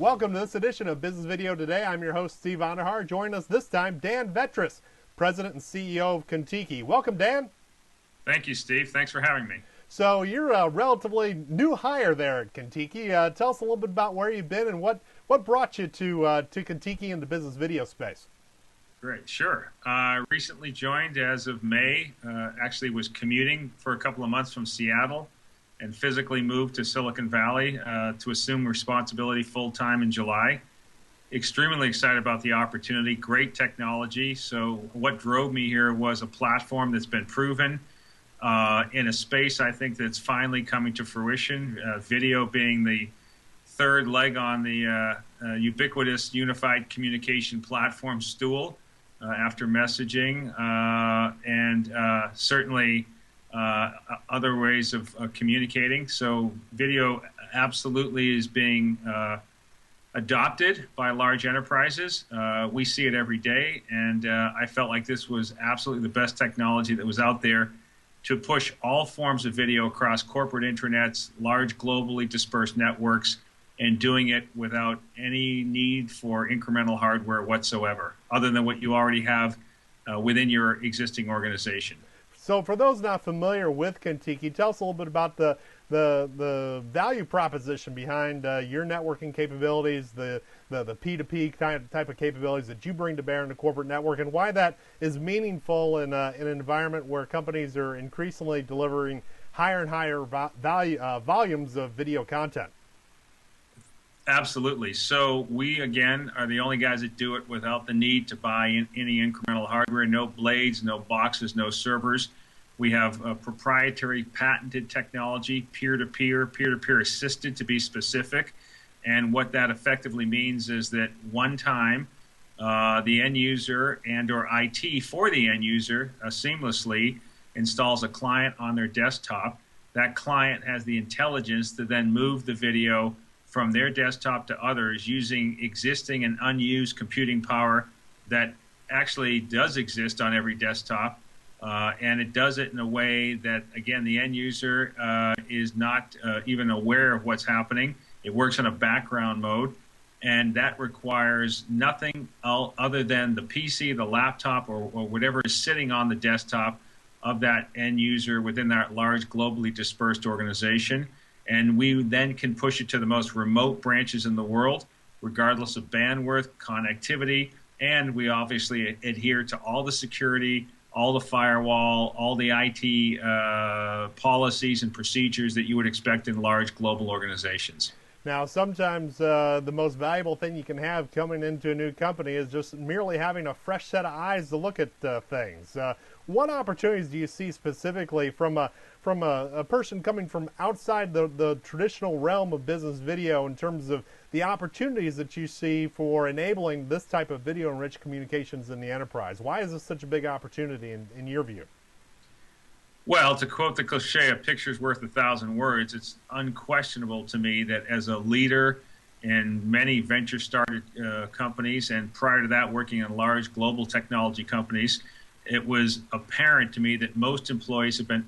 Welcome to this edition of Business Video Today. I'm your host, Steve Vonderhaar. Joining us this time, Dan Vetris, President and CEO of Kontiki. Welcome, Dan. Thank you, Steve. Thanks for having me. So you're a relatively new hire there at Kontiki. Tell us a little bit about where you've been and what brought you to Kontiki in the business video space. Great, sure. I recently joined as of May. Actually was commuting for a couple of months from Seattle and physically moved to Silicon Valley to assume responsibility full-time in July. Extremely excited about the opportunity, great technology. So what drove me here was a platform that's been proven in a space I think that's finally coming to fruition, video being the third leg on the ubiquitous unified communication platform stool after messaging and certainly other ways of communicating. So video absolutely is being adopted by large enterprises. We see it every day, and I felt like this was absolutely the best technology that was out there to push all forms of video across corporate intranets, large globally dispersed networks, and doing it without any need for incremental hardware whatsoever, other than what you already have within your existing organization. So for those not familiar with Kontiki, tell us a little bit about the value proposition behind your networking capabilities, the P2P type of capabilities that you bring to bear in the corporate network, and why that is meaningful in an environment where companies are increasingly delivering higher and higher volumes of video content. Absolutely. So we, again, are the only guys that do it without the need to buy any incremental hardware, no blades, no boxes, no servers. We have a proprietary patented technology, peer-to-peer, peer-to-peer assisted to be specific. And what that effectively means is that one time the end user and or IT for the end user seamlessly installs a client on their desktop. That client has the intelligence to then move the video from their desktop to others using existing and unused computing power that actually does exist on every desktop. And it does it in a way that, again, the end user is not even aware of what's happening. It works in a background mode, and that requires nothing other than the PC, the laptop, or whatever is sitting on the desktop of that end user within that large globally dispersed organization. And we then can push it to the most remote branches in the world, regardless of bandwidth, connectivity, and we obviously adhere to all the security, all the firewall, all the IT policies and procedures that you would expect in large global organizations. Now, sometimes the most valuable thing you can have coming into a new company is just merely having a fresh set of eyes to look at things. What opportunities do you see specifically from a person coming from outside the traditional realm of business video in terms of the opportunities that you see for enabling this type of video-enriched communications in the enterprise? Why is this such a big opportunity in your view? Well, to quote the cliche, a picture's worth 1,000 words, it's unquestionable to me that as a leader in many venture-started companies, and prior to that working in large global technology companies, it was apparent to me that most employees have been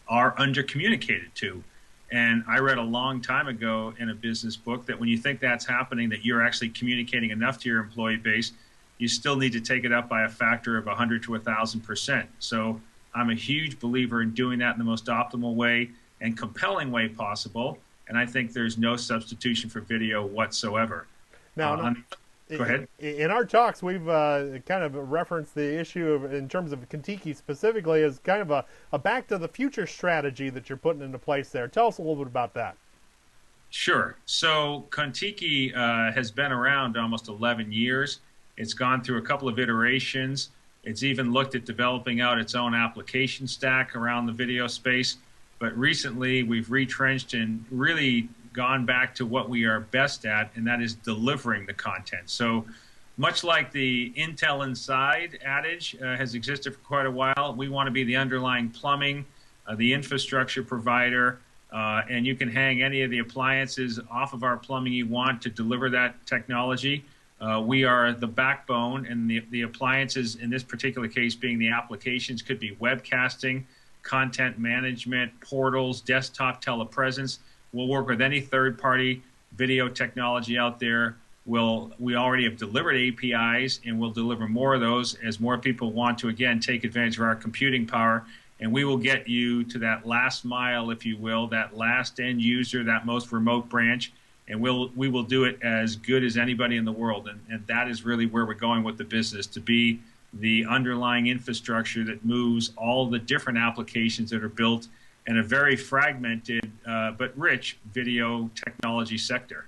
are undercommunicated to. And I read a long time ago in a business book that when you think that's happening, that you're actually communicating enough to your employee base, you still need to take it up by a factor of 100 to 1,000%. So I'm a huge believer in doing that in the most optimal way and compelling way possible. And I think there's no substitution for video whatsoever. Now, go ahead. In our talks, we've kind of referenced the issue in terms of Kontiki specifically as kind of a back to the future strategy that you're putting into place there. Tell us a little bit about that. Sure. So Kontiki has been around almost 11 years. It's gone through a couple of iterations. It's even looked at developing out its own application stack around the video space. But recently, we've retrenched and really gone back to what we are best at, and that is delivering the content. So much like the Intel Inside adage has existed for quite a while, we want to be the underlying plumbing, the infrastructure provider, and you can hang any of the appliances off of our plumbing you want to deliver that technology. We are the backbone, and the appliances in this particular case being the applications could be webcasting, content management, portals, desktop telepresence. We'll work with any third-party video technology out there. We already have delivered APIs, and we'll deliver more of those as more people want to, again, take advantage of our computing power. And we will get you to that last mile, if you will, that last end user, that most remote branch, and we will do it as good as anybody in the world. And that is really where we're going with the business, to be the underlying infrastructure that moves all the different applications that are built in a very fragmented but rich video technology sector.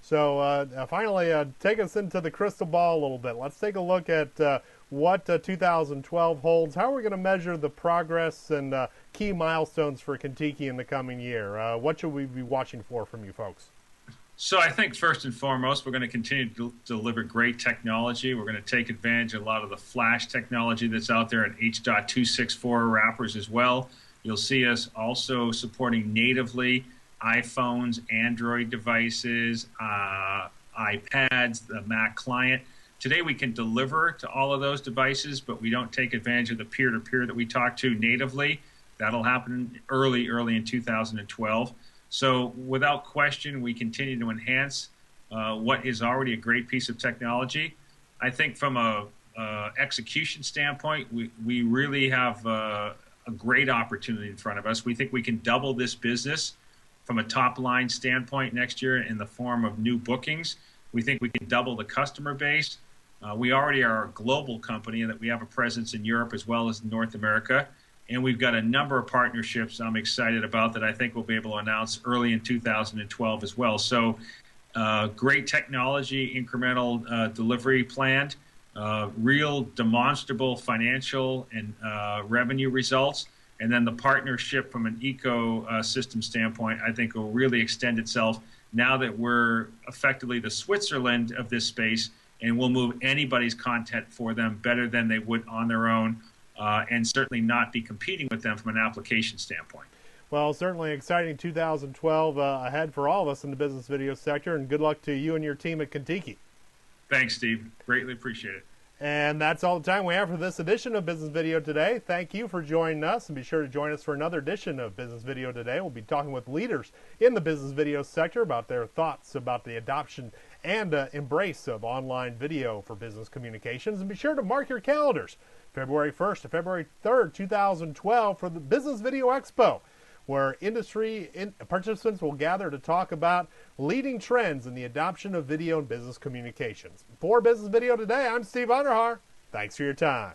So finally, take us into the crystal ball a little bit. Let's take a look at what 2012 holds. How are we going to measure the progress and key milestones for Kontiki in the coming year? What should we be watching for from you folks? So I think first and foremost, we're going to continue to deliver great technology. We're going to take advantage of a lot of the flash technology that's out there and H.264 wrappers as well. You'll see us also supporting natively iPhones, Android devices, iPads, the Mac client. Today we can deliver to all of those devices, but we don't take advantage of the peer-to-peer that we talk to natively. That'll happen early in 2012. So without question, we continue to enhance what is already a great piece of technology. I think from a execution standpoint, we really have a great opportunity in front of us. We think we can double this business from a top-line standpoint next year in the form of new bookings. We think we can double the customer base. We already are a global company in that we have a presence in Europe as well as North America. And we've got a number of partnerships I'm excited about that I think we'll be able to announce early in 2012 as well. So great technology, incremental delivery planned, real demonstrable financial and revenue results. And then the partnership from an ecosystem standpoint, I think will really extend itself now that we're effectively the Switzerland of this space, and we'll move anybody's content for them better than they would on their own, and certainly not be competing with them from an application standpoint. Well, certainly exciting 2012 ahead for all of us in the business video sector, and good luck to you and your team at Kontiki. Thanks, Steve. Greatly appreciate it. And that's all the time we have for this edition of Business Video Today. Thank you for joining us, and be sure to join us for another edition of Business Video Today. We'll be talking with leaders in the business video sector about their thoughts about the adoption and embrace of online video for business communications. And be sure to mark your calendars, February 1st to February 3rd, 2012, for the Business Video Expo, where industry participants will gather to talk about leading trends in the adoption of video and business communications. For Business Video Today, I'm Steve Underhar. Thanks for your time.